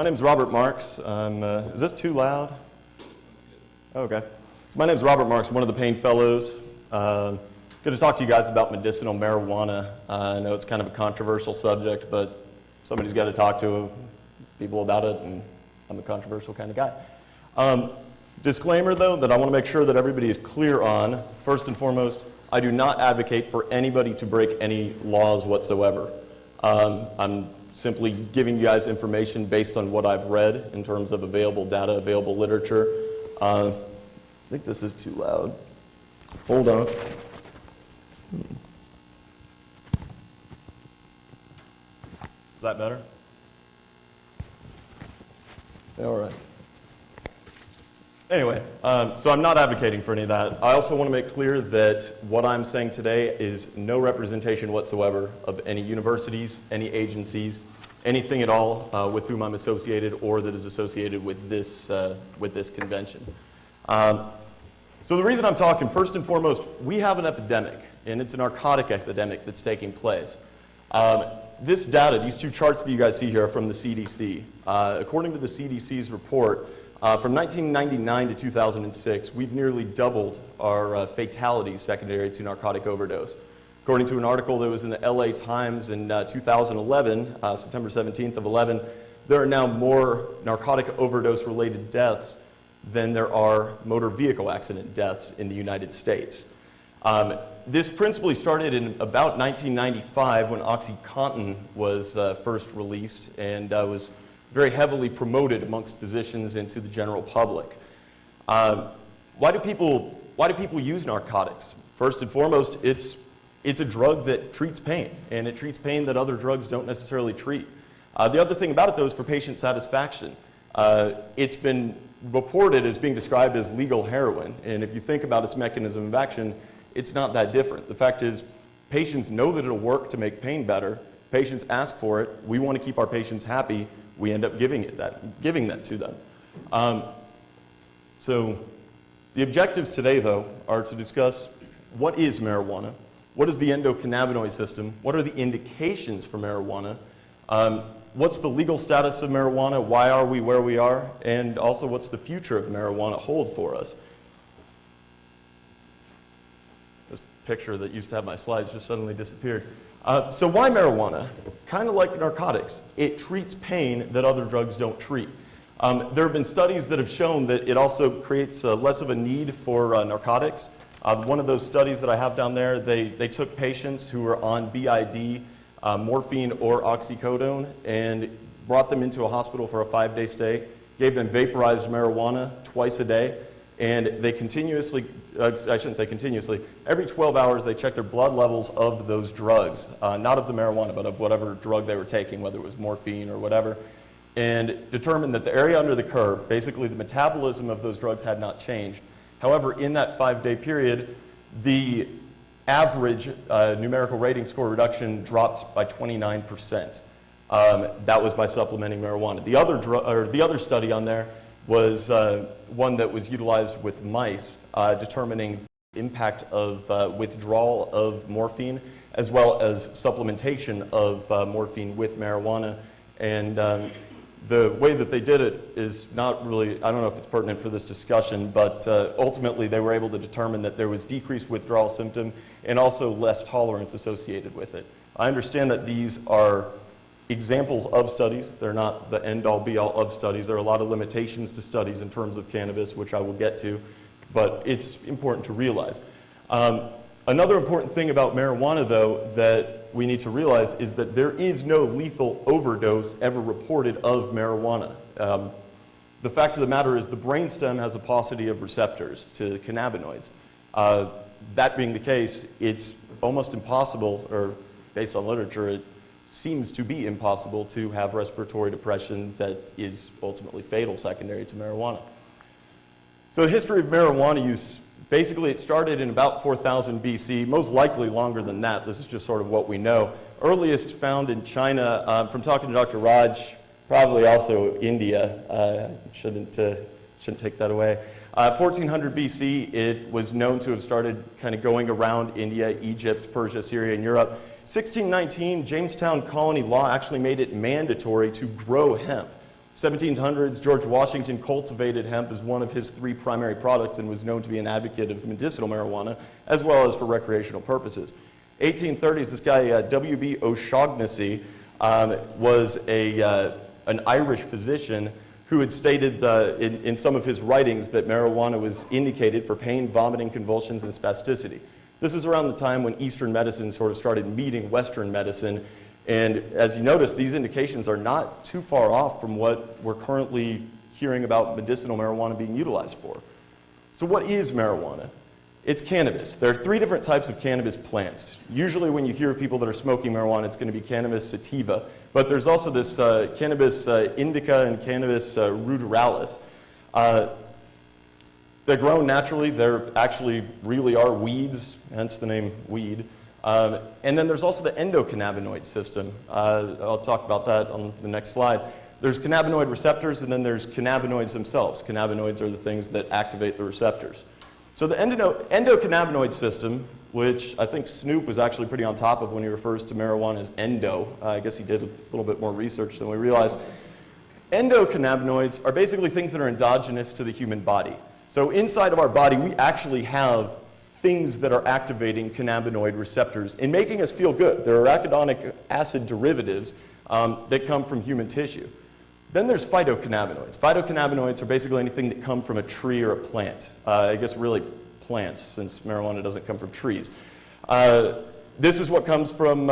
name's Robert Marks. Is this too loud? Okay. So my name's Robert Marks, one of the Payne Fellows. Good to talk to you guys about medicinal marijuana. I know it's kind of a controversial subject, but somebody's got to talk to people about it, and I'm a controversial kind of guy. Disclaimer, though, that I want to make sure that everybody is clear on. First and foremost, I do not advocate for anybody to break any laws whatsoever. I'm simply giving you guys information based on what I've read in terms of available data, available literature. I think this is too loud. Hold on. Is that better? All right. Anyway, so I'm not advocating for any of that. I also want to make clear that what I'm saying today is no representation whatsoever of any universities, any agencies, anything at all with whom I'm associated or that is associated with this convention. So the reason I'm talking, first and foremost, we have an epidemic, and it's a narcotic epidemic that's taking place. This data, these two charts that you guys see here are from the CDC. According to the CDC's report, from 1999 to 2006, we've nearly doubled our fatalities secondary to narcotic overdose. According to an article that was in the LA Times in 2011, September 17th of 11, there are now more narcotic overdose related deaths than there are motor vehicle accident deaths in the United States. This principally started in about 1995 when OxyContin was first released and was very heavily promoted amongst physicians and to the general public. Why do people use narcotics? First and foremost, it's a drug that treats pain, and it treats pain that other drugs don't necessarily treat. The other thing about it, though, is for patient satisfaction. It's been reported as being described as legal heroin, and if you think about its mechanism of action, it's not that different. The fact is, patients know that it'll work to make pain better. Patients ask for it. We want to keep our patients happy. We end up giving that to them. So the objectives today, though, are to discuss what is marijuana, what is the endocannabinoid system, what are the indications for marijuana, what's the legal status of marijuana, why are we where we are, and also what's the future of marijuana hold for us. This picture that used to have my slides just suddenly disappeared. So why marijuana? Kind of like narcotics, it treats pain that other drugs don't treat. There have been studies that have shown that it also creates less of a need for narcotics. One of those studies that I have down there, they took patients who were on BID, morphine or oxycodone, and brought them into a hospital for a 5-day stay, gave them vaporized marijuana twice a day, and they continuously, I shouldn't say continuously, every 12 hours they checked their blood levels of those drugs, not of the marijuana, but of whatever drug they were taking, whether it was morphine or whatever, and determined that the area under the curve, basically the metabolism of those drugs had not changed. However, in that 5-day period, the average numerical rating score reduction dropped by 29%. That was by supplementing marijuana. The other study on there was one that was utilized with mice, determining the impact of withdrawal of morphine as well as supplementation of morphine with marijuana. And the way that they did it is not really, I don't know if it's pertinent for this discussion, but ultimately they were able to determine that there was decreased withdrawal symptom and also less tolerance associated with it. I understand that these are examples of studies. They're not the end-all be-all of studies. There are a lot of limitations to studies in terms of cannabis, which I will get to, but it's important to realize. Another important thing about marijuana, though, that we need to realize is that there is no lethal overdose ever reported of marijuana. The fact of the matter is the brainstem has a paucity of receptors to cannabinoids. That being the case, it's almost impossible, or based on literature, it seems to be impossible to have respiratory depression that is ultimately fatal secondary to marijuana. So the history of marijuana use, basically it started in about 4000 BC, most likely longer than that. This is just sort of what we know. Earliest found in China, from talking to Dr. Raj, probably also India, shouldn't take that away. 1400 BC, it was known to have started kind of going around India, Egypt, Persia, Syria, and Europe. 1619, Jamestown colony law actually made it mandatory to grow hemp. 1700s, George Washington cultivated hemp as one of his 3 primary products and was known to be an advocate of medicinal marijuana, as well as for recreational purposes. 1830s, this guy, W.B. O'Shaughnessy, was an Irish physician who had stated in some of his writings that marijuana was indicated for pain, vomiting, convulsions, and spasticity. This is around the time when Eastern medicine sort of started meeting Western medicine. And as you notice, these indications are not too far off from what we're currently hearing about medicinal marijuana being utilized for. So what is marijuana? It's cannabis. There are 3 different types of cannabis plants. Usually when you hear people that are smoking marijuana, it's going to be cannabis sativa. But there's also this cannabis indica and cannabis ruderalis. They're grown naturally. They're actually really are weeds, hence the name weed. And then there's also the endocannabinoid system. I'll talk about that on the next slide. There's cannabinoid receptors, and then there's cannabinoids themselves. Cannabinoids are the things that activate the receptors. So the endocannabinoid system, which I think Snoop was actually pretty on top of when he refers to marijuana as endo. I guess he did a little bit more research than we realized. Endocannabinoids are basically things that are endogenous to the human body. So inside of our body, we actually have things that are activating cannabinoid receptors and making us feel good. There are arachidonic acid derivatives that come from human tissue. Then there's phytocannabinoids. Phytocannabinoids are basically anything that come from a tree or a plant. I guess really plants, since marijuana doesn't come from trees. This is what comes from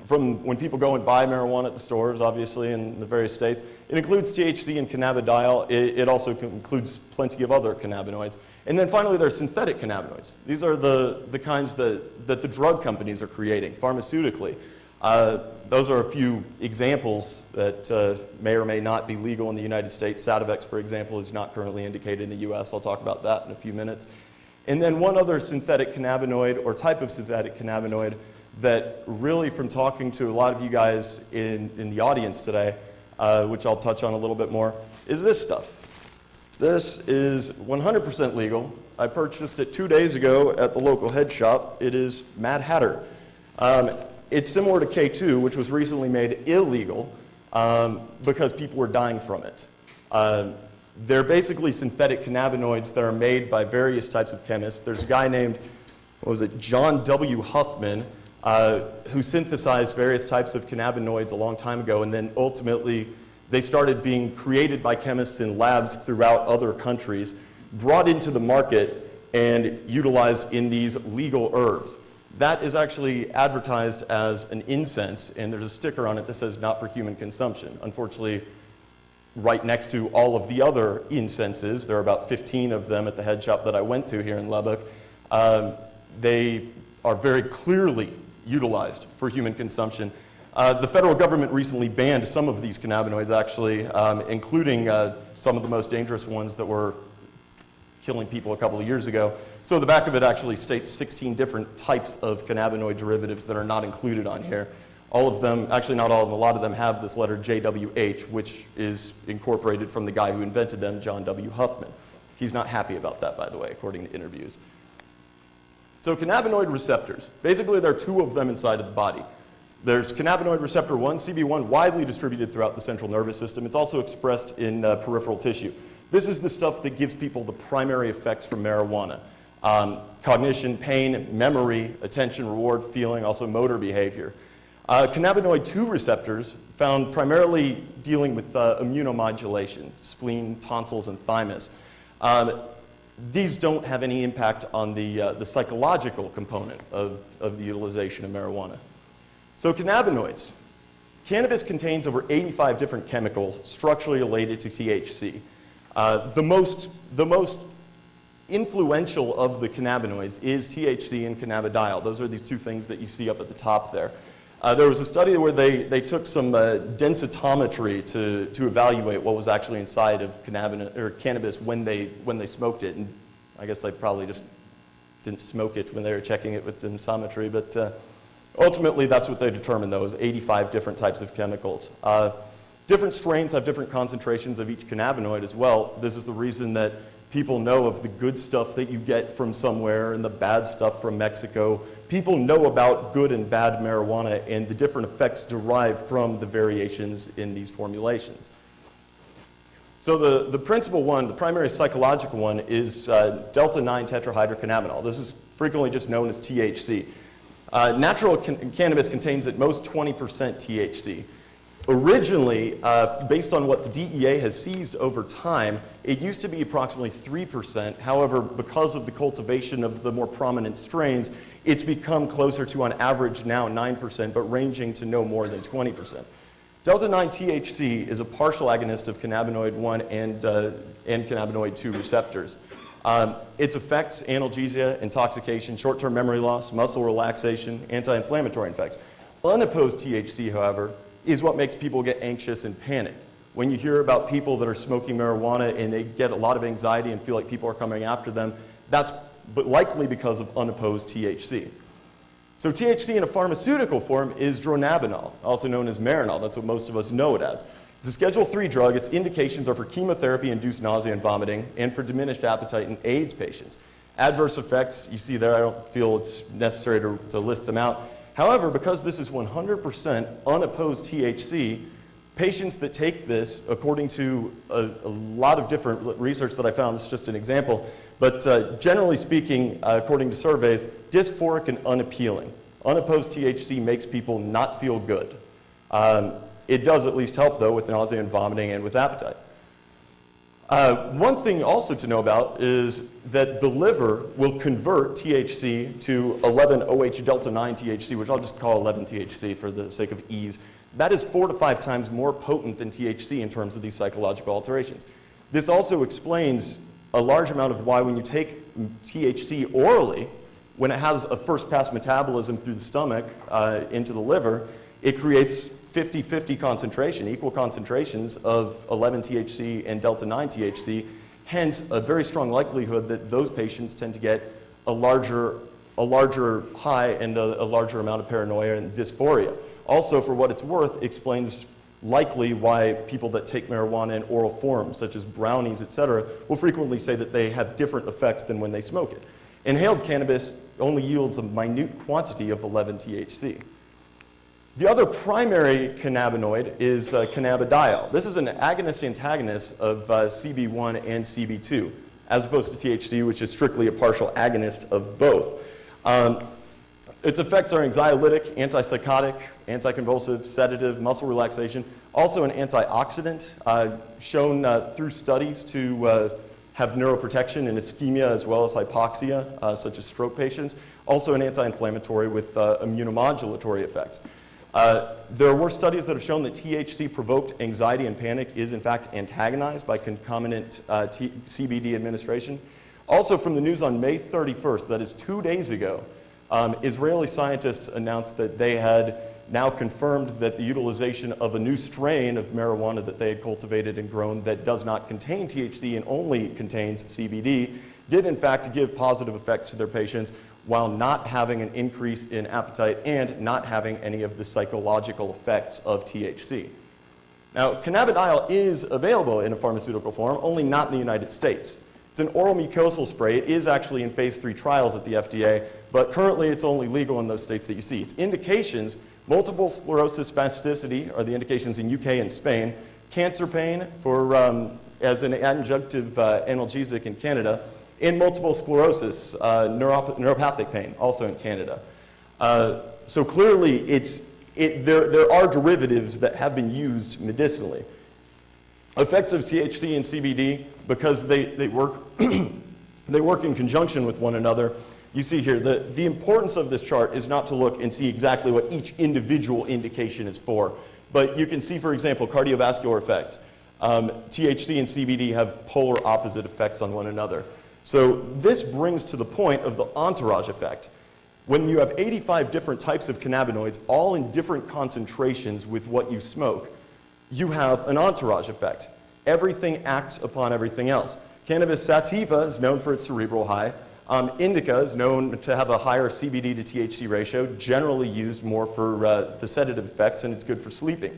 when people go and buy marijuana at the stores, obviously, in the various states. It includes THC and cannabidiol. It also includes plenty of other cannabinoids. And then finally, there are synthetic cannabinoids. These are the kinds that the drug companies are creating pharmaceutically. Those are a few examples that may or may not be legal in the United States. Sativex, for example, is not currently indicated in the US. I'll talk about that in a few minutes. And then one other synthetic cannabinoid or type of synthetic cannabinoid that really, from talking to a lot of you guys in the audience today, which I'll touch on a little bit more, is this stuff. This is 100% legal. I purchased it 2 days ago at the local head shop. It is Mad Hatter. It's similar to K2, which was recently made illegal because people were dying from it. They're basically synthetic cannabinoids that are made by various types of chemists. There's a guy named, John W. Huffman, who synthesized various types of cannabinoids a long time ago, and then ultimately they started being created by chemists in labs throughout other countries, brought into the market, and utilized in these legal herbs. That is actually advertised as an incense, and there's a sticker on it that says not for human consumption. Unfortunately, right next to all of the other incenses, there are about 15 of them at the head shop that I went to here in Lubbock, they are very clearly utilized for human consumption. The federal government recently banned some of these cannabinoids, actually, including some of the most dangerous ones that were killing people a couple of years ago. So the back of it actually states 16 different types of cannabinoid derivatives that are not included on here. All of them, actually not all of them, a lot of them have this letter JWH, which is incorporated from the guy who invented them, John W. Huffman. He's not happy about that, by the way, according to interviews. So cannabinoid receptors, basically there are 2 of them inside of the body. There's cannabinoid receptor 1, CB1, widely distributed throughout the central nervous system. It's also expressed in peripheral tissue. This is the stuff that gives people the primary effects from marijuana. Cognition, pain, memory, attention, reward, feeling, also motor behavior. Cannabinoid 2 receptors, found primarily dealing with immunomodulation, spleen, tonsils, and thymus. These don't have any impact on the psychological component of the utilization of marijuana. So cannabinoids. Cannabis contains over 85 different chemicals structurally related to THC. The most influential of the cannabinoids is THC and cannabidiol. Those are these 2 things that you see up at the top there. There was a study where they took some densitometry to evaluate what was actually inside of cannabis when they smoked it. And I guess they probably just didn't smoke it when they were checking it with densitometry. But ultimately, that's what they determined, though, is 85 different types of chemicals. Different strains have different concentrations of each cannabinoid as well. This is the reason that people know of the good stuff that you get from somewhere and the bad stuff from Mexico. People know about good and bad marijuana and the different effects derived from the variations in these formulations. So the principal one, the primary psychological one, is delta-9 tetrahydrocannabinol. This is frequently just known as THC. Natural cannabis contains at most 20% THC. Originally, based on what the DEA has seized over time, it used to be approximately 3%. However, because of the cultivation of the more prominent strains, it's become closer to, on average, now 9%, but ranging to no more than 20%. Delta-9 THC is a partial agonist of cannabinoid 1 and cannabinoid 2 receptors. Its effects: analgesia, intoxication, short-term memory loss, muscle relaxation, anti-inflammatory effects. Unopposed THC, however, is what makes people get anxious and panic. When you hear about people that are smoking marijuana and they get a lot of anxiety and feel like people are coming after them, that's likely because of unopposed THC. So THC in a pharmaceutical form is dronabinol, also known as Marinol. That's what most of us know it as. It's a Schedule III drug. Its indications are for chemotherapy-induced nausea and vomiting and for diminished appetite in AIDS patients. Adverse effects, you see there, I don't feel it's necessary to list them out. However, because this is 100% unopposed THC, patients that take this, according to a lot of different research that I found, this is just an example, but generally speaking, according to surveys, dysphoric and unappealing. Unopposed THC makes people not feel good. It does at least help, though, with nausea and vomiting and with appetite. One thing also to know about is that the liver will convert THC to 11-OH delta-9 THC, which I'll just call 11-THC for the sake of ease. That is 4 to 5 times more potent than THC in terms of these psychological alterations. This also explains a large amount of why when you take THC orally, when it has a first-pass metabolism through the stomach into the liver, it creates 50-50 concentration, equal concentrations of 11-THC and delta-9 THC, hence a very strong likelihood that those patients tend to get a larger high and a larger amount of paranoia and dysphoria. Also, for what it's worth, explains likely why people that take marijuana in oral forms, such as brownies, etc., will frequently say that they have different effects than when they smoke it. Inhaled cannabis only yields a minute quantity of 11-THC. The other primary cannabinoid is cannabidiol. This is an agonist-antagonist of CB1 and CB2, as opposed to THC, which is strictly a partial agonist of both. Its effects are anxiolytic, antipsychotic, anticonvulsive, sedative, muscle relaxation, also an antioxidant, shown through studies to have neuroprotection and ischemia as well as hypoxia, such as stroke patients, also an anti-inflammatory with immunomodulatory effects. There were studies that have shown that THC-provoked anxiety and panic is in fact antagonized by concomitant CBD administration. Also from the news on May 31st, that is 2 days ago, Israeli scientists announced that they had now confirmed that the utilization of a new strain of marijuana that they had cultivated and grown that does not contain THC and only contains CBD did in fact give positive effects to their patients while not having an increase in appetite and not having any of the psychological effects of THC. Now, cannabidiol is available in a pharmaceutical form, only not in the United States. It's an oral mucosal spray. It is actually in phase 3 trials at the FDA, but currently it's only legal in those states that you see. Its indications: multiple sclerosis spasticity are the indications in UK and Spain, cancer pain for, as an adjunctive analgesic in Canada, and multiple sclerosis, neuropathic pain, also in Canada. So clearly, there are derivatives that have been used medicinally. Effects of THC and CBD, because they work, they work in conjunction with one another. You see here, the importance of this chart is not to look and see exactly what each individual indication is for, but you can see, for example, cardiovascular effects. THC and CBD have polar opposite effects on one another. So this brings to the point of the entourage effect. When you have 85 different types of cannabinoids, all in different concentrations with what you smoke, you have an entourage effect. Everything acts upon everything else. Cannabis sativa is known for its cerebral high. Indica is known to have a higher CBD to THC ratio, generally used more for the sedative effects, and it's good for sleeping.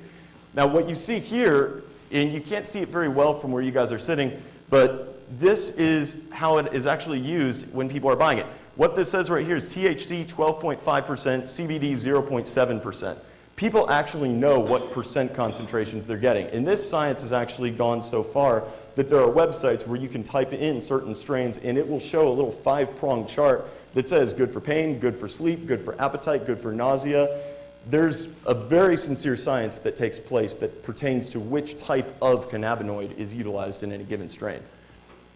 Now what you see here, and you can't see it very well from where you guys are sitting, but this is how it is actually used when people are buying it. What this says right here is THC 12.5%, CBD 0.7%. people actually know what percent concentrations they're getting. And this science has actually gone so far that there are websites where you can type in certain strains and it will show a little 5-pronged chart that says good for pain, good for sleep, good for appetite, good for nausea. There's a very sincere science that takes place that pertains to which type of cannabinoid is utilized in any given strain.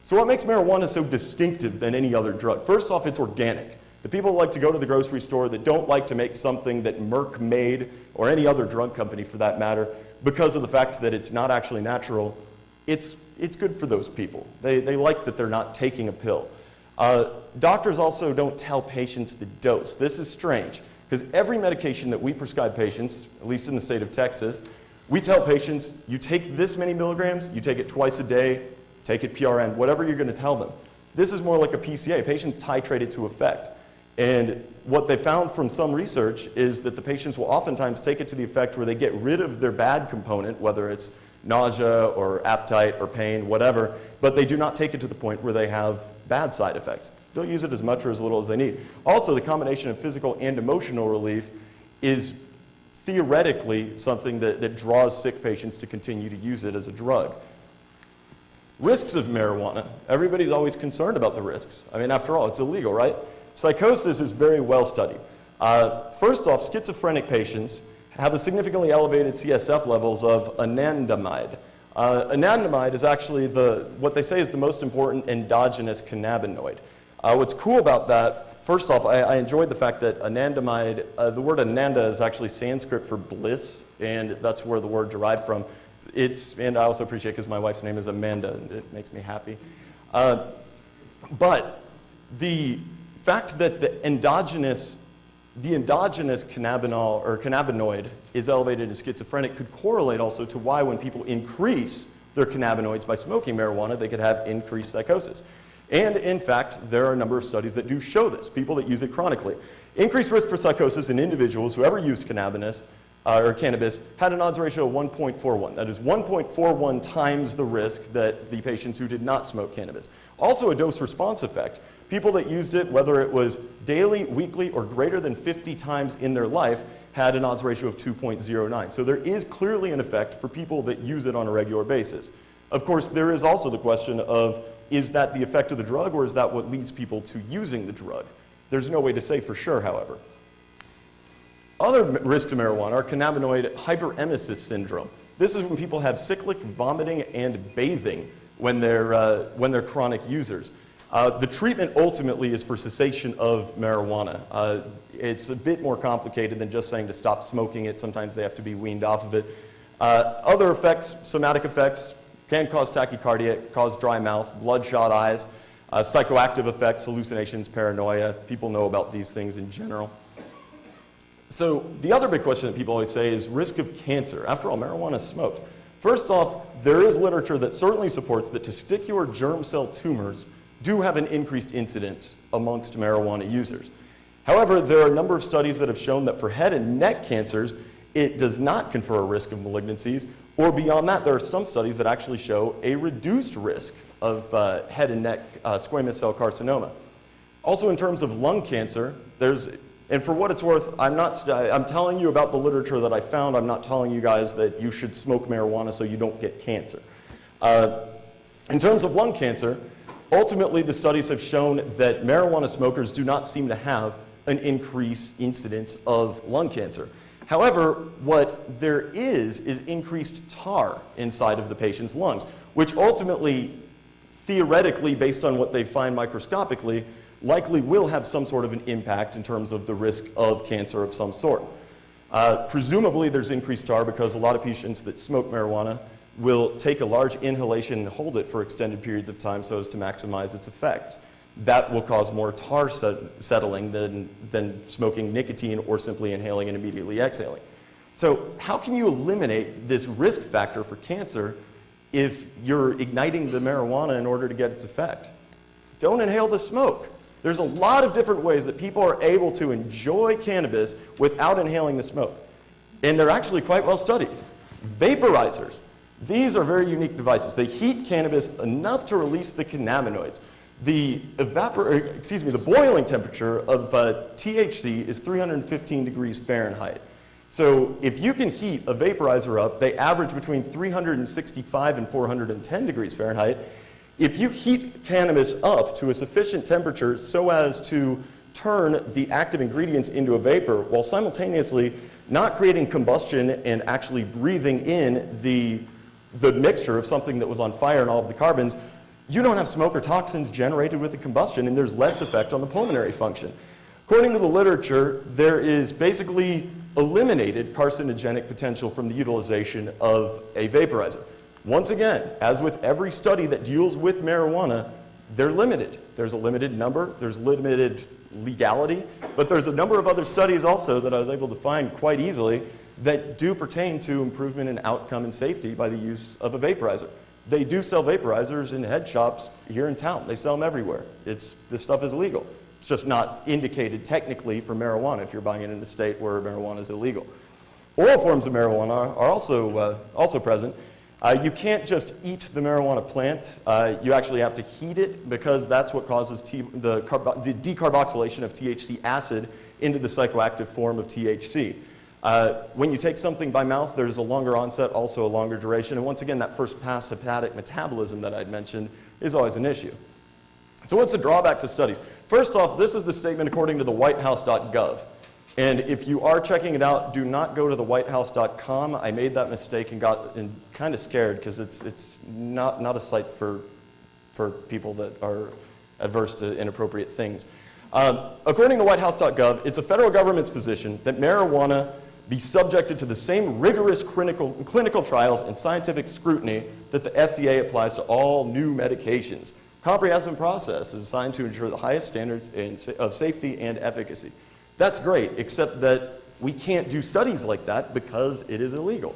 So what makes marijuana so distinctive than any other drug? First off, it's organic. The people who like to go to the grocery store that don't like to make something that Merck made, or any other drug company for that matter, because of the fact that it's not actually natural, it's good for those people. They like that they're not taking a pill. Doctors also don't tell patients the dose. This is strange, because every medication that we prescribe patients, at least in the state of Texas, we tell patients, you take this many milligrams, you take it twice a day, take it PRN, whatever you're going to tell them. This is more like a PCA. Patients titrate it to effect. And what they found from some research is that the patients will oftentimes take it to the effect where they get rid of their bad component, whether it's nausea or appetite or pain, whatever, but they do not take it to the point where they have bad side effects. They'll use it as much or as little as they need. Also, the combination of physical and emotional relief is theoretically something that draws sick patients to continue to use it as a drug. Risks of marijuana. Everybody's always concerned about the risks. I mean, after all, it's illegal, right? Psychosis is very well studied. First off, schizophrenic patients have a significantly elevated CSF levels of anandamide. Anandamide is actually what they say is the most important endogenous cannabinoid. What's cool about that, first off, I enjoyed the fact that anandamide, the word ananda is actually Sanskrit for bliss, and that's where the word derived from. And I also appreciate because my wife's name is Amanda, and it makes me happy. But the fact that the endogenous cannabinol or cannabinoid is elevated in schizophrenic could correlate also to why when people increase their cannabinoids by smoking marijuana, they could have increased psychosis. And in fact, there are a number of studies that do show this, people that use it chronically. Increased risk for psychosis in individuals who ever used cannabis had an odds ratio of 1.41. That is 1.41 times the risk that the patients who did not smoke cannabis. Also a dose-response effect. People that used it, whether it was daily, weekly, or greater than 50 times in their life, had an odds ratio of 2.09. So there is clearly an effect for people that use it on a regular basis. Of course, there is also the question of, is that the effect of the drug, or is that what leads people to using the drug? There's no way to say for sure, however. Other risks to marijuana are cannabinoid hyperemesis syndrome. This is when people have cyclic vomiting and bathing when they're chronic users. The treatment ultimately is for cessation of marijuana. It's a bit more complicated than just saying to stop smoking it. Sometimes they have to be weaned off of it. Other effects, somatic effects, can cause tachycardia, cause dry mouth, bloodshot eyes, psychoactive effects, hallucinations, paranoia. People know about these things in general. So the other big question that people always say is risk of cancer. After all, marijuana is smoked. First off, there is literature that certainly supports that testicular germ cell tumors do have an increased incidence amongst marijuana users. However, there are a number of studies that have shown that for head and neck cancers, it does not confer a risk of malignancies, or beyond that, there are some studies that actually show a reduced risk of head and neck squamous cell carcinoma. Also, in terms of lung cancer, and for what it's worth, I'm telling you about the literature that I found. I'm not telling you guys that you should smoke marijuana so you don't get cancer. In terms of lung cancer, ultimately the studies have shown that marijuana smokers do not seem to have an increased incidence of lung cancer. However, what there is increased tar inside of the patient's lungs, which ultimately, theoretically, based on what they find microscopically, likely will have some sort of an impact in terms of the risk of cancer of some sort. Presumably, there's increased tar because a lot of patients that smoke marijuana will take a large inhalation and hold it for extended periods of time so as to maximize its effects. That will cause more tar settling than smoking nicotine or simply inhaling and immediately exhaling. So how can you eliminate this risk factor for cancer if you're igniting the marijuana in order to get its effect? Don't inhale the smoke. There's a lot of different ways that people are able to enjoy cannabis without inhaling the smoke. And they're actually quite well studied. Vaporizers. These are very unique devices. They heat cannabis enough to release the cannabinoids. The boiling temperature of THC is 315 degrees Fahrenheit. So if you can heat a vaporizer up, they average between 365 and 410 degrees Fahrenheit. If you heat cannabis up to a sufficient temperature so as to turn the active ingredients into a vapor while simultaneously not creating combustion and actually breathing in the mixture of something that was on fire and all of the carbons, you don't have smoke or toxins generated with the combustion, and there's less effect on the pulmonary function. According to the literature, there is basically eliminated carcinogenic potential from the utilization of a vaporizer. Once again, as with every study that deals with marijuana, they're limited. There's a limited number, there's limited legality, but there's a number of other studies also that I was able to find quite easily that do pertain to improvement in outcome and safety by the use of a vaporizer. They do sell vaporizers in head shops here in town. They sell them everywhere. This stuff is legal. It's just not indicated technically for marijuana if you're buying it in a state where marijuana is illegal. Oral forms of marijuana are also present. You can't just eat the marijuana plant. You actually have to heat it because that's what causes the decarboxylation of THC acid into the psychoactive form of THC. When you take something by mouth, there's a longer onset, also a longer duration. And once again, that first pass hepatic metabolism that I'd mentioned is always an issue. So what's the drawback to studies? First off, this is the statement according to the whitehouse.gov. And if you are checking it out, do not go to the whitehouse.com. I made that mistake and got kind of scared because it's not a site for people that are adverse to inappropriate things. According to whitehouse.gov, it's a federal government's position that marijuana be subjected to the same rigorous clinical trials and scientific scrutiny that the FDA applies to all new medications. Comprehensive process is designed to ensure the highest standards of safety and efficacy. That's great, except that we can't do studies like that because it is illegal.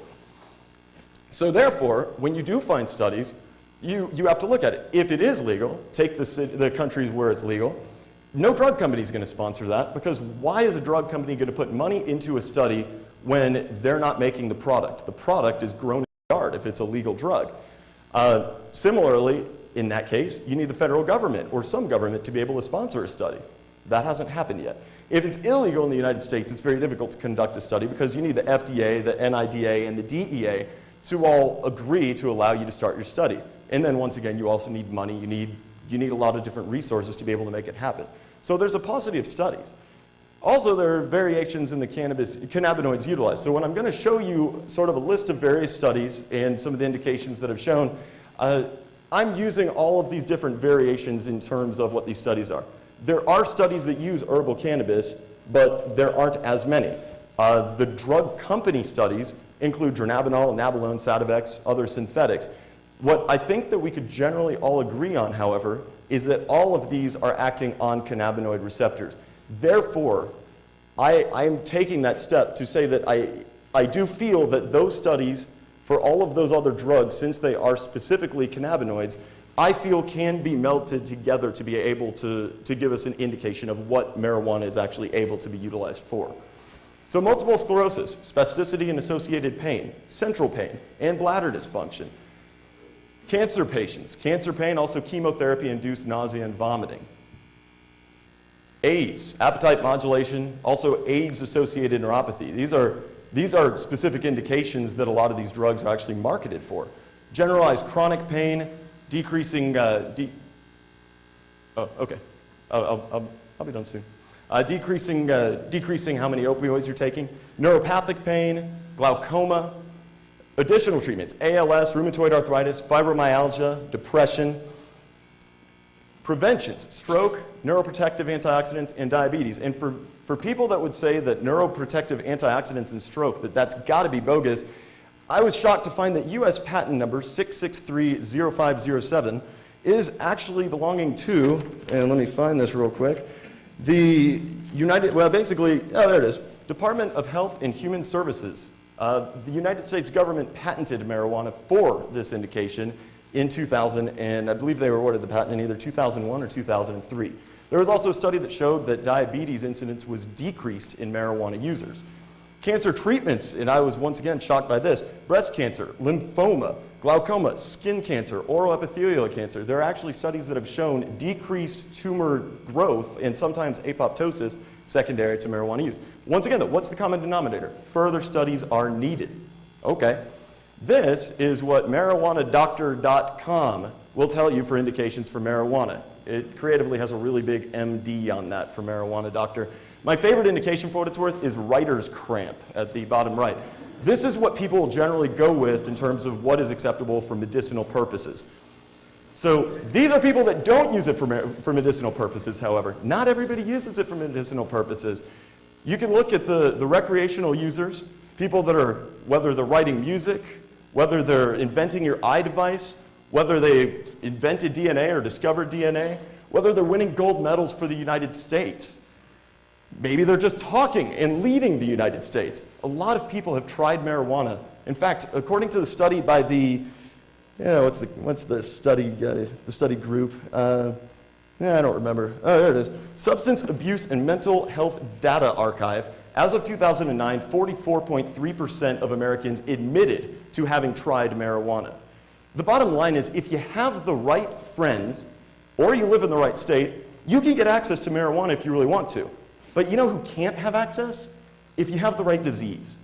So therefore, when you do find studies, you have to look at it. If it is legal, take the countries where it's legal, no drug company is going to sponsor that because why is a drug company going to put money into a study when they're not making the product? The product is grown in the yard if it's a legal drug. Similarly, in that case, you need the federal government or some government to be able to sponsor a study. That hasn't happened yet. If it's illegal in the United States, it's very difficult to conduct a study because you need the FDA, the NIDA, and the DEA to all agree to allow you to start your study. And then once again, you also need money. You need a lot of different resources to be able to make it happen. So there's a paucity of studies. Also, there are variations in the cannabinoids utilized. So when I'm going to show you sort of a list of various studies and some of the indications that have shown, I'm using all of these different variations in terms of what these studies are. There are studies that use herbal cannabis, but there aren't as many. The drug company studies include dronabinol, nabilone, Sativex, other synthetics. What I think that we could generally all agree on, however, is that all of these are acting on cannabinoid receptors. Therefore, I am taking that step to say that I do feel that those studies for all of those other drugs, since they are specifically cannabinoids, I feel can be melted together to be able to give us an indication of what marijuana is actually able to be utilized for. So multiple sclerosis, spasticity and associated pain, central pain, and bladder dysfunction. Cancer patients, cancer pain, also chemotherapy-induced nausea and vomiting. AIDS, appetite modulation, also AIDS-associated neuropathy. These are specific indications that a lot of these drugs are actually marketed for. Generalized chronic pain, decreasing, I'll be done soon. Decreasing how many opioids you're taking, neuropathic pain, glaucoma, additional treatments, ALS, rheumatoid arthritis, fibromyalgia, depression, preventions, stroke, neuroprotective antioxidants, and diabetes. And for people that would say that neuroprotective antioxidants and stroke, that's got to be bogus, I was shocked to find that US patent number 6630507 is actually belonging to, and let me find this real quick, the there it is, Department of Health and Human Services. The United States government patented marijuana for this indication in 2000, and I believe they were awarded the patent in either 2001 or 2003. There was also a study that showed that diabetes incidence was decreased in marijuana users. Cancer treatments, and I was once again shocked by this, breast cancer, lymphoma, glaucoma, skin cancer, oral epithelial cancer. There are actually studies that have shown decreased tumor growth and sometimes apoptosis secondary to marijuana use. Once again, though, what's the common denominator? Further studies are needed. Okay. This is what marijuanadoctor.com will tell you for indications for marijuana. It creatively has a really big MD on that for marijuana doctor. My favorite indication, for what it's worth, is writer's cramp at the bottom right. This is what people generally go with in terms of what is acceptable for medicinal purposes. So these are people that don't use it for medicinal purposes, however. Not everybody uses it for medicinal purposes. You can look at the recreational users, people that are, whether they're writing music, whether they're inventing your eye device, whether they invented DNA or discovered DNA, whether they're winning gold medals for the United States. Maybe they're just talking and leading the United States. A lot of people have tried marijuana. In fact, according to the study by the, what's the study group? I don't remember. Oh, there it is. Substance Abuse and Mental Health Data Archive. As of 2009, 44.3% of Americans admitted to having tried marijuana. The bottom line is, if you have the right friends, or you live in the right state, you can get access to marijuana if you really want to. But you know who can't have access? If you have the right disease.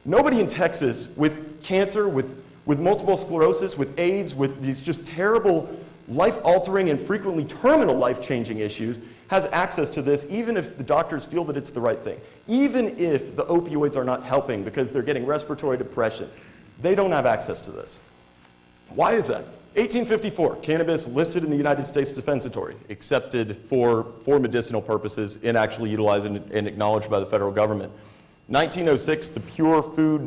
Nobody in Texas with cancer, with multiple sclerosis, with AIDS, with these just terrible life-altering and frequently terminal life-changing issues has access to this, even if the doctors feel that it's the right thing. Even if the opioids are not helping because they're getting respiratory depression, they don't have access to this. Why is that? 1854, cannabis listed in the United States dispensatory, accepted for medicinal purposes and actually utilized and acknowledged by the federal government. 1906, the Pure Food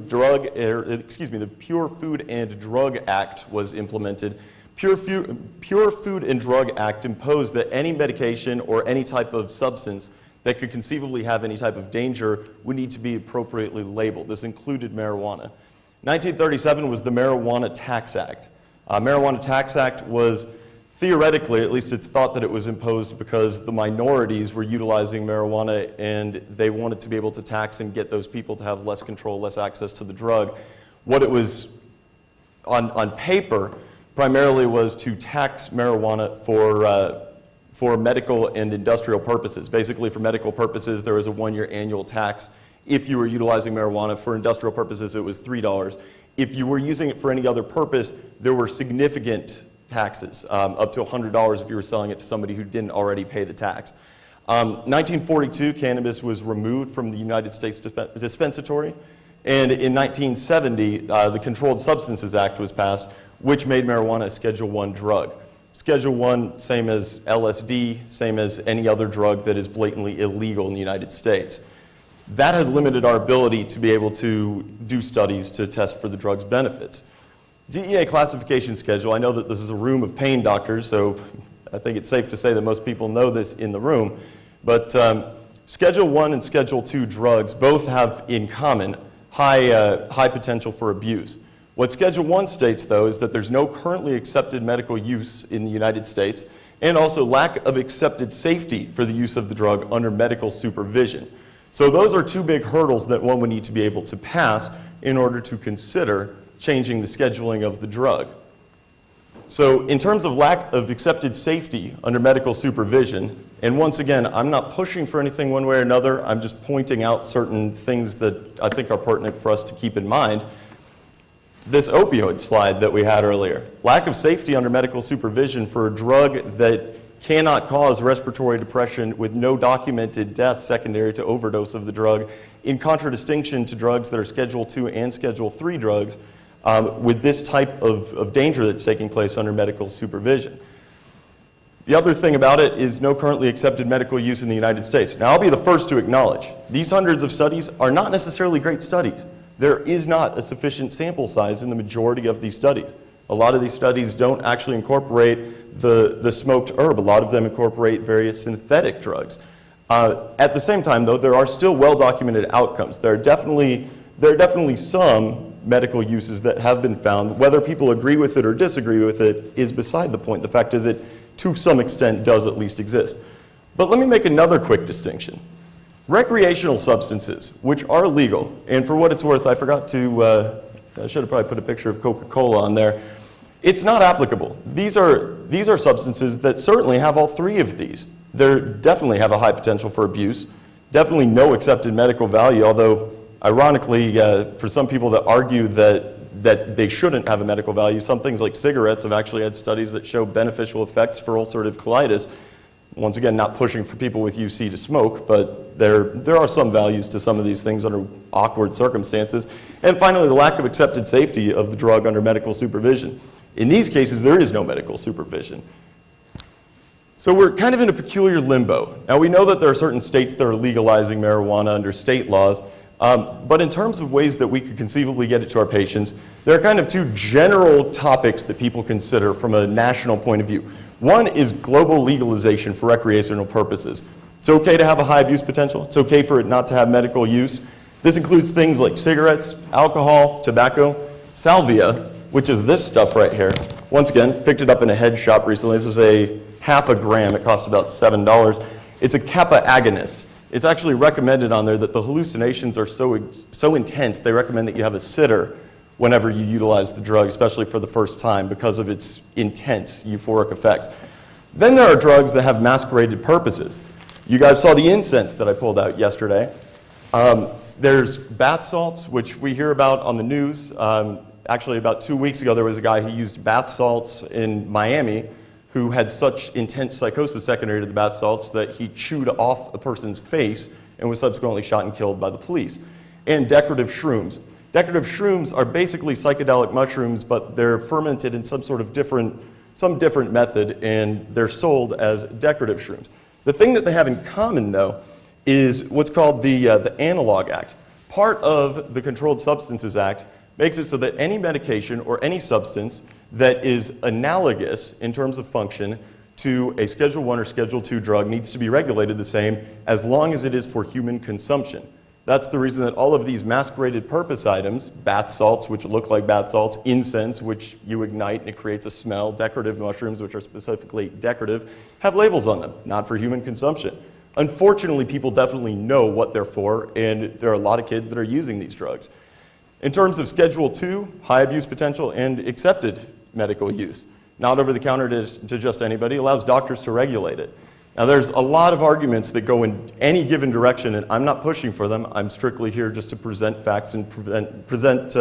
and Drug Act was implemented. Pure Food and Drug Act imposed that any medication or any type of substance that could conceivably have any type of danger would need to be appropriately labeled. This included marijuana. 1937 was the Marijuana Tax Act. Marijuana Tax Act was theoretically, at least it's thought that it was imposed because the minorities were utilizing marijuana and they wanted to be able to tax and get those people to have less control, less access to the drug. What it was on paper primarily was to tax marijuana for medical and industrial purposes. Basically, for medical purposes, there was a 1-year annual tax. If you were utilizing marijuana for industrial purposes, it was $3. If you were using it for any other purpose, there were significant taxes, up to $100 if you were selling it to somebody who didn't already pay the tax. 1942, cannabis was removed from the United States dispensatory, and in 1970, the Controlled Substances Act was passed, which made marijuana a Schedule I drug. Schedule I, same as LSD, same as any other drug that is blatantly illegal in the United States. That has limited our ability to be able to do studies to test for the drug's benefits. DEA classification schedule, I know that this is a room of pain doctors, so I think it's safe to say that most people know this in the room, but Schedule I and Schedule II drugs both have in common high potential for abuse. What Schedule I states, though, is that there's no currently accepted medical use in the United States, and also lack of accepted safety for the use of the drug under medical supervision. So those are two big hurdles that one would need to be able to pass in order to consider changing the scheduling of the drug. So in terms of lack of accepted safety under medical supervision, and once again, I'm not pushing for anything one way or another, I'm just pointing out certain things that I think are pertinent for us to keep in mind. This opioid slide that we had earlier, lack of safety under medical supervision for a drug that cannot cause respiratory depression with no documented death secondary to overdose of the drug, in contradistinction to drugs that are Schedule II and Schedule III drugs, with this type of danger that's taking place under medical supervision. The other thing about it is no currently accepted medical use in the United States. Now, I'll be the first to acknowledge, these hundreds of studies are not necessarily great studies. There is not a sufficient sample size in the majority of these studies. A lot of these studies don't actually incorporate the smoked herb. A lot of them incorporate various synthetic drugs. At the same time, though, there are still well-documented outcomes. There are definitely some medical uses that have been found. Whether people agree with it or disagree with it is beside the point. The fact is it, to some extent, does at least exist. But let me make another quick distinction. Recreational substances, which are legal, and for what it's worth, I forgot to, I should have probably put a picture of Coca-Cola on there. It's not applicable. These are substances that certainly have all three of these. They definitely have a high potential for abuse. definitely no accepted medical value, although ironically, for some people that argue that they shouldn't have a medical value, some things like cigarettes have actually had studies that show beneficial effects for ulcerative colitis. Once again, not pushing for people with UC to smoke, but there are some values to some of these things under awkward circumstances. And finally, the lack of accepted safety of the drug under medical supervision. In these cases, there is no medical supervision. So we're kind of in a peculiar limbo. Now, we know that there are certain states that are legalizing marijuana under state laws, but in terms of ways that we could conceivably get it to our patients, there are kind of two general topics that people consider from a national point of view. One is global legalization for recreational purposes. It's okay to have a high abuse potential. It's okay for it not to have medical use. This includes things like cigarettes, alcohol, tobacco, salvia, which is this stuff right here. Once again, picked it up in a head shop recently. This is a half a gram. It cost about $7. It's a kappa agonist. It's actually recommended on there that the hallucinations are so intense, they recommend that you have a sitter whenever you utilize the drug, especially for the first time, because of its intense euphoric effects. Then there are drugs that have masqueraded purposes. You guys saw the incense that I pulled out yesterday. There's bath salts, which we hear about on the news. Actually, about 2 weeks ago, there was a guy who used bath salts in Miami who had such intense psychosis secondary to the bath salts that he chewed off a person's face and was subsequently shot and killed by the police. And decorative shrooms. Decorative shrooms are basically psychedelic mushrooms, but they're fermented in some different method, and they're sold as decorative shrooms. The thing that they have in common, though, is what's called the Analog Act. Part of the Controlled Substances Act makes it so that any medication or any substance that is analogous in terms of function to a Schedule I or Schedule II drug needs to be regulated the same as long as it is for human consumption. That's the reason that all of these masqueraded purpose items, bath salts, which look like bath salts, incense, which you ignite and it creates a smell, decorative mushrooms, which are specifically decorative, have labels on them, not for human consumption. Unfortunately, people definitely know what they're for, and there are a lot of kids that are using these drugs. In terms of Schedule II, high abuse potential and accepted medical use, not over the counter to just anybody, allows doctors to regulate it. Now, there's a lot of arguments that go in any given direction, and I'm not pushing for them. I'm strictly here just to present facts and present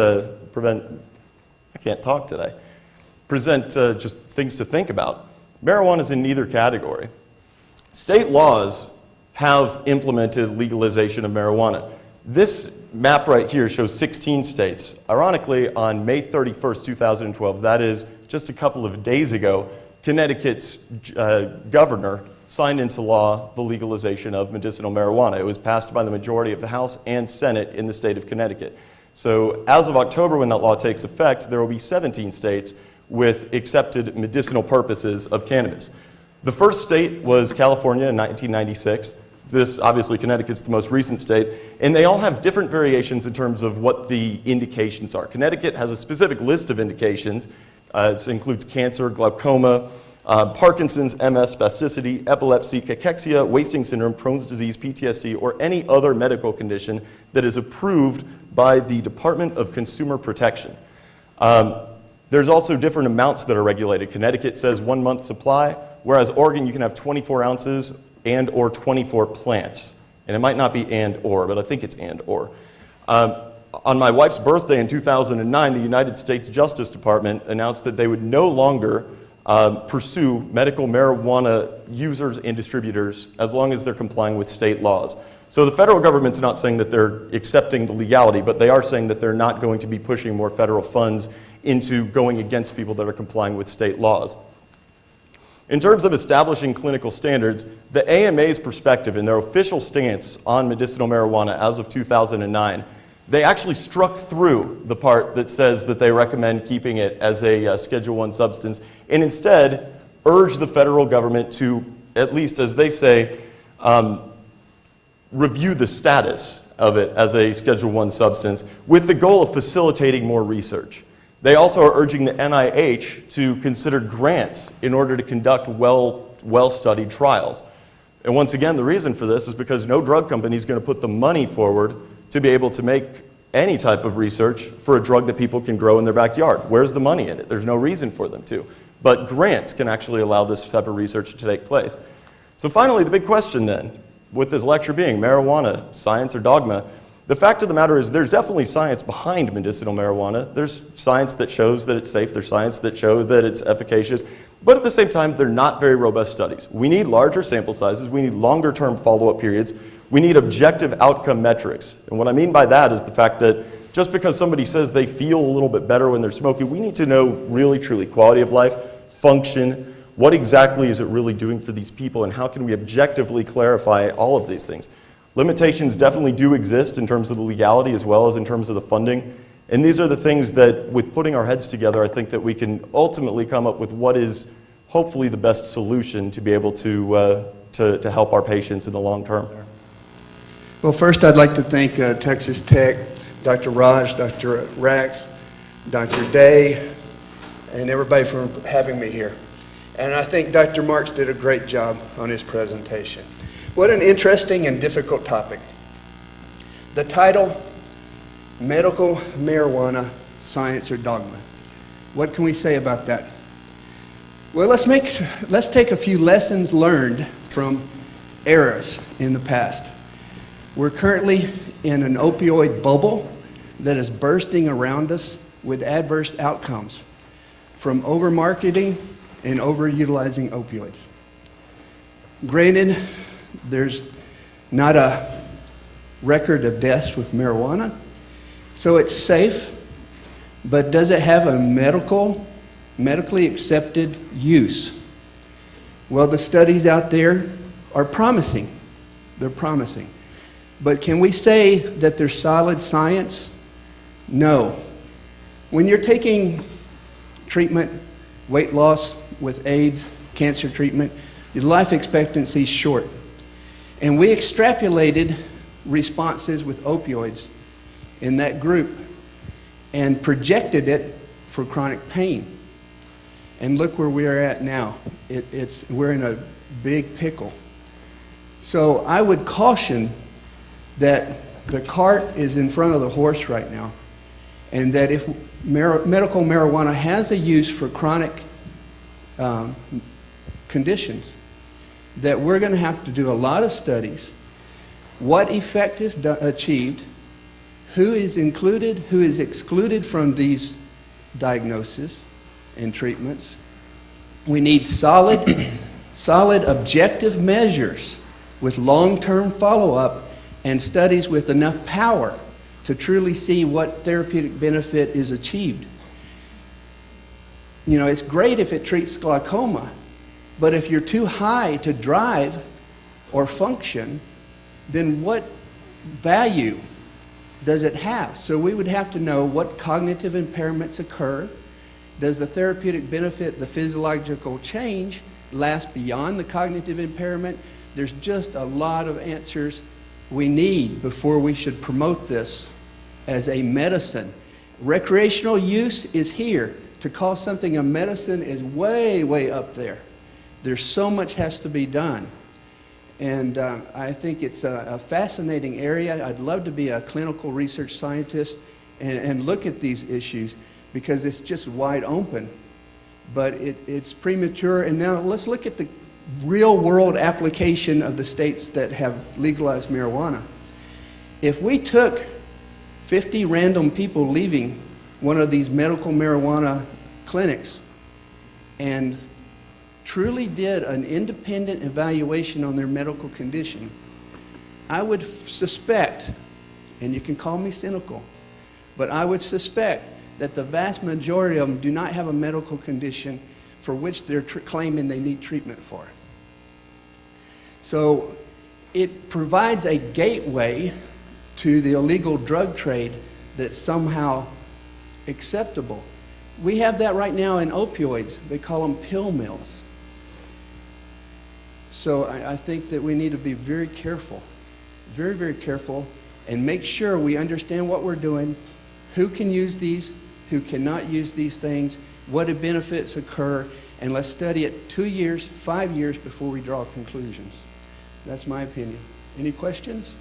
just things to think about. Marijuana is in neither category. State laws have implemented legalization of marijuana. This map right here shows 16 states. Ironically, on May 31st, 2012, that is just a couple of days ago, Connecticut's governor signed into law the legalization of medicinal marijuana. It was passed by the majority of the House and Senate in the state of Connecticut. So as of October, when that law takes effect, there will be 17 states with accepted medicinal purposes of cannabis. The first state was California in 1996. This, obviously, Connecticut's the most recent state, and they all have different variations in terms of what the indications are. Connecticut has a specific list of indications. It includes cancer, glaucoma, Parkinson's, MS, spasticity, epilepsy, cachexia, wasting syndrome, Crohn's disease, PTSD, or any other medical condition that is approved by the Department of Consumer Protection. There's also different amounts that are regulated. Connecticut says 1 month supply, whereas Oregon, you can have 24 ounces and or 24 plants. And it might not be and or, but I think it's and or. On my wife's birthday in 2009, the United States Justice Department announced that they would no longer pursue medical marijuana users and distributors as long as they're complying with state laws. So the federal government's not saying that they're accepting the legality, but they are saying that they're not going to be pushing more federal funds into going against people that are complying with state laws. In terms of establishing clinical standards, the AMA's perspective and their official stance on medicinal marijuana as of 2009, they actually struck through the part that says that they recommend keeping it as a Schedule I substance, and instead urge the federal government to, at least as they say, review the status of it as a Schedule I substance with the goal of facilitating more research. They also are urging the NIH to consider grants in order to conduct well-studied trials. And once again, the reason for this is because no drug company is going to put the money forward to be able to make any type of research for a drug that people can grow in their backyard. Where's the money in it? There's no reason for them to. But grants can actually allow this type of research to take place. So finally, the big question then, with this lecture being marijuana, science or dogma, the fact of the matter is there's definitely science behind medicinal marijuana. There's science that shows that it's safe. There's science that shows that it's efficacious. But at the same time, they're not very robust studies. We need larger sample sizes. We need longer term follow-up periods. We need objective outcome metrics. And what I mean by that is the fact that just because somebody says they feel a little bit better when they're smoking, we need to know really, truly quality of life, function, what exactly is it really doing for these people, and how can we objectively clarify all of these things. Limitations definitely do exist in terms of the legality as well as in terms of the funding. And these are the things that, with putting our heads together, I think that we can ultimately come up with what is hopefully the best solution to be able to help our patients in the long term. Well, first I'd like to thank Texas Tech, Dr. Raj, Dr. Rax, Dr. Day, and everybody for having me here. And I think Dr. Marks did a great job on his presentation. What an interesting and difficult topic. The title, Medical Marijuana, Science or Dogma. What can we say about that? Well, let's take a few lessons learned from eras in the past. We're currently in an opioid bubble that is bursting around us with adverse outcomes from over-marketing and over-utilizing opioids. Granted, there's not a record of deaths with marijuana, so it's safe, but does it have a medically accepted use? Well, the studies out there are promising. They're promising. But can we say that there's solid science? No. When you're taking treatment, weight loss with AIDS, cancer treatment, your life expectancy is short. And we extrapolated responses with opioids in that group and projected it for chronic pain. And look where we are at now. We're in a big pickle. So I would caution that the cart is in front of the horse right now, and that if medical marijuana has a use for chronic conditions, that we're going to have to do a lot of studies. What effect is achieved? Who is included? Who is excluded from these diagnoses and treatments? We need solid objective measures with long-term follow-up and studies with enough power to truly see what therapeutic benefit is achieved. You know, it's great if it treats glaucoma, but if you're too high to drive or function, then what value does it have? So we would have to know what cognitive impairments occur. Does the therapeutic benefit, the physiological change, last beyond the cognitive impairment? There's just a lot of answers we need before we should promote this as a medicine. Recreational use is here. To call something a medicine is way, way up there. There's so much has to be done. And I think it's a fascinating area. I'd love to be a clinical research scientist and look at these issues because it's just wide open. But it's premature. And now let's look at the real world application of the states that have legalized marijuana. If we took 50 random people leaving one of these medical marijuana clinics and truly did an independent evaluation on their medical condition, I would suspect, and you can call me cynical, but I would suspect that the vast majority of them do not have a medical condition for which they're claiming they need treatment for. So it provides a gateway to the illegal drug trade that's somehow acceptable. We have that right now in opioids. They call them pill mills. So I think that we need to be very careful, very, very careful, and make sure we understand what we're doing, who can use these, who cannot use these things, what benefits occur, and let's study it 2 years, 5 years before we draw conclusions. That's my opinion. Any questions?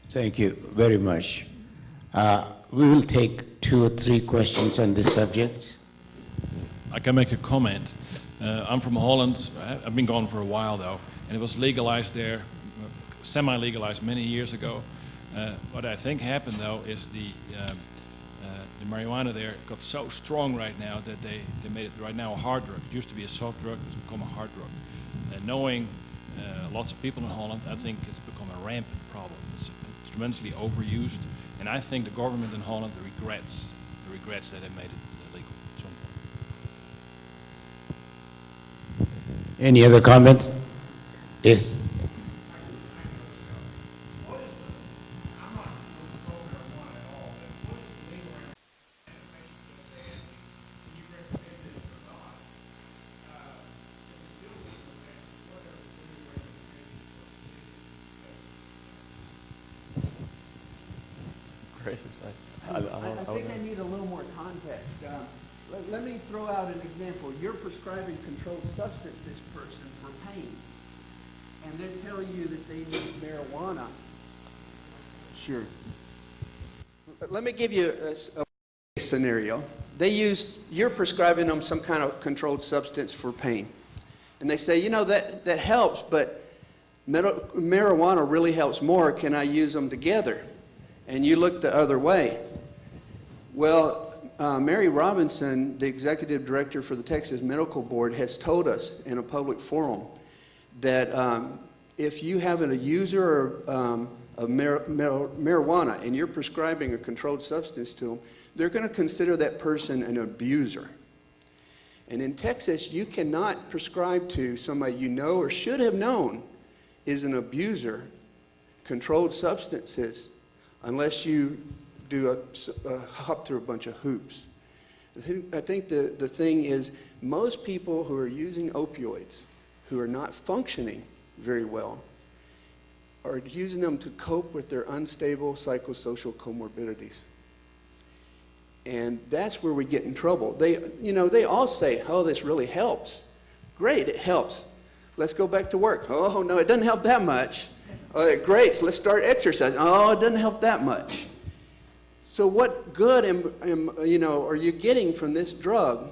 Thank you very much. We will take 2 or 3 questions on this subject. I can make a comment. I'm from Holland. I've been gone for a while though, and it was legalized there, semi-legalized many years ago. What I think happened though is the marijuana there got so strong right now that they made it right now a hard drug. It used to be a soft drug, it's become a hard drug. And knowing lots of people in Holland, I think it's become a rampant problem. It's tremendously overused, and I think the government in Holland regrets that they made it legal at some point. Any other comments? Yes. Great. I think I need a little more context. Let me throw out an example. You're prescribing controlled substance to this person for pain, and they tell you that they need marijuana. Sure. Let me give you a scenario. You're prescribing them some kind of controlled substance for pain. And they say, you know, that helps, but marijuana really helps more. Can I use them together? And you look the other way. Well, Mary Robinson, the executive director for the Texas Medical Board, has told us in a public forum that if you have a user of marijuana and you're prescribing a controlled substance to them, they're going to consider that person an abuser. And in Texas, you cannot prescribe to somebody you know or should have known is an abuser controlled substances unless you do hop through a bunch of hoops. I think the thing is most people who are using opioids, who are not functioning very well, are using them to cope with their unstable psychosocial comorbidities. And that's where we get in trouble. They all say, oh, this really helps. Great, it helps. Let's go back to work. Oh, no, it doesn't help that much. Great, so let's start exercising. Oh, it doesn't help that much. So what good are you getting from this drug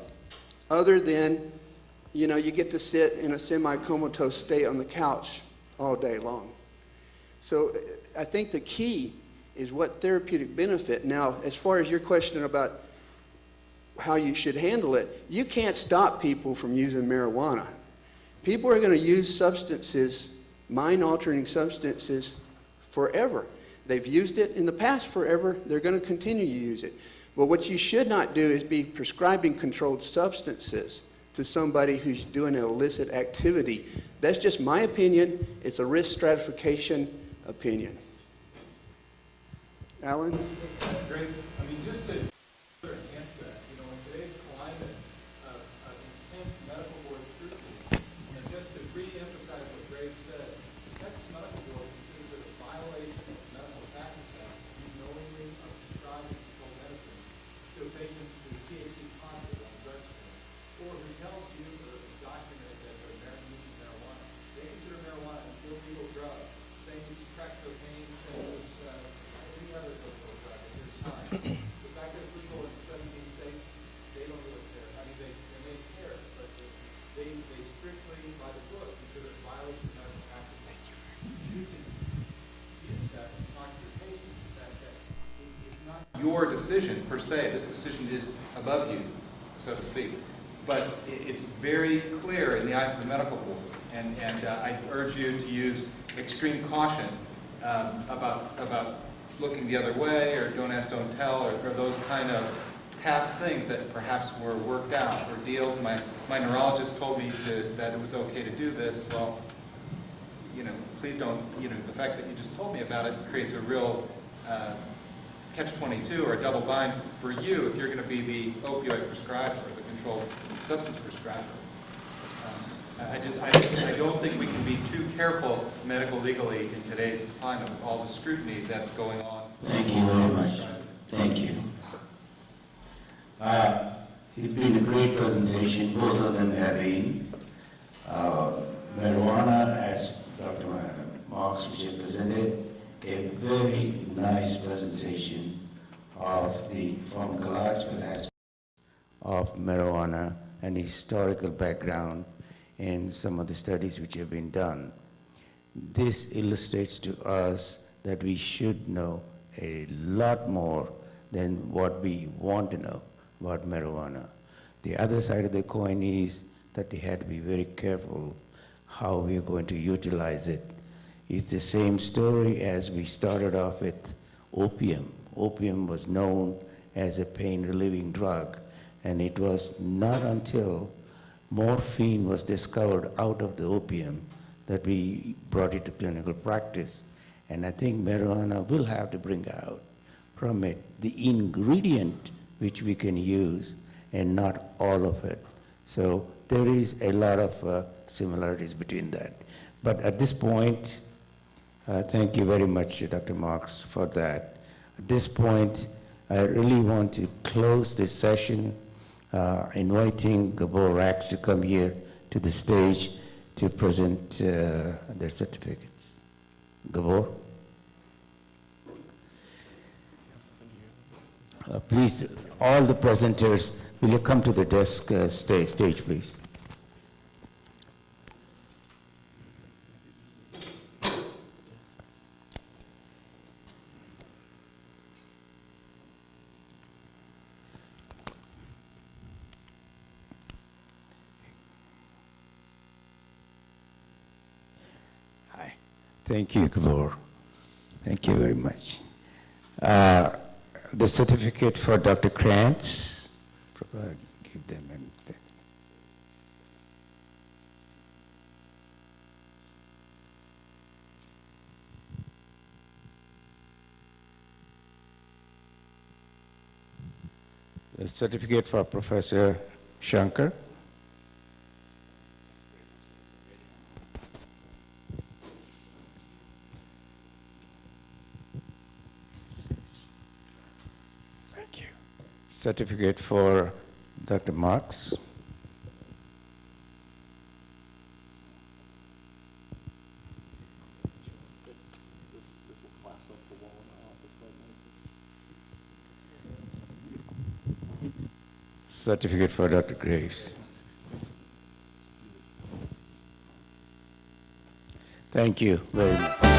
other than, you get to sit in a semi-comatose state on the couch all day long? So I think the key is what therapeutic benefit. Now, as far as your question about how you should handle it, you can't stop people from using marijuana. People are going to use substances, mind-altering substances, forever. They've used it in the past forever. They're going to continue to use it. But what you should not do is be prescribing controlled substances to somebody who's doing an illicit activity. That's just my opinion. It's a risk stratification opinion. Alan? Great. I mean, just to further enhance that, in today's climate of intense medical board scrutiny, and just to re-emphasize what Greg said, the Texas Medical Board considers it a violation of the Medical Practice Act to be knowingly prescribing controlled medicine to a patient who is THC positive on drug screen, or who tells you or is documented that they're using marijuana. They consider marijuana an illegal drug, same as crack cocaine, same as any other illegal drug at this time. The fact that it's legal in 17 states, they don't really care. I mean, they may care, but they strictly, by the book, consider it a violation of medical practice. You can use that and talk to your patients that it's not your decision per se. This decision is above you, so to speak. But it's very clear in the eyes of the medical board. And I urge you to use extreme caution about looking the other way, or don't ask, don't tell, or those kind of past things that perhaps were worked out, or deals. My neurologist told me that it was okay to do this. Well, please don't, the fact that you just told me about it creates a real catch-22 or a double bind for you if you're going to be the opioid prescriber or the controlled substance prescriber. I don't think we can be too careful medical legally in today's climate with all the scrutiny that's going on. Thank you very much. Thank you. It's been a great presentation. Both of them have been. Marijuana, as Dr. Marks which presented, a very nice presentation of the pharmacological aspect of marijuana and historical background in some of the studies which have been done. This illustrates to us that we should know a lot more than what we want to know about marijuana. The other side of the coin is that we had to be very careful how we are going to utilize it. It's the same story as we started off with opium. Opium was known as a pain-relieving drug, and it was not until morphine was discovered out of the opium that we brought it to clinical practice. And I think marijuana will have to bring out from it the ingredient which we can use and not all of it. So there is a lot of similarities between that. But at this point, thank you very much, Dr. Marks, for that. At this point, I really want to close this session, inviting Gabor Rax to come here to the stage to present their certificates. Gabor? Please, all the presenters, will you come to the desk stage, please? Hi. Thank you, Gabor. Thank you very much. The certificate for Dr. Krantz, give them and the certificate for Professor Shankar. Thank you. Certificate for Dr. Marks. Certificate for Dr. Graves. Thank you very much.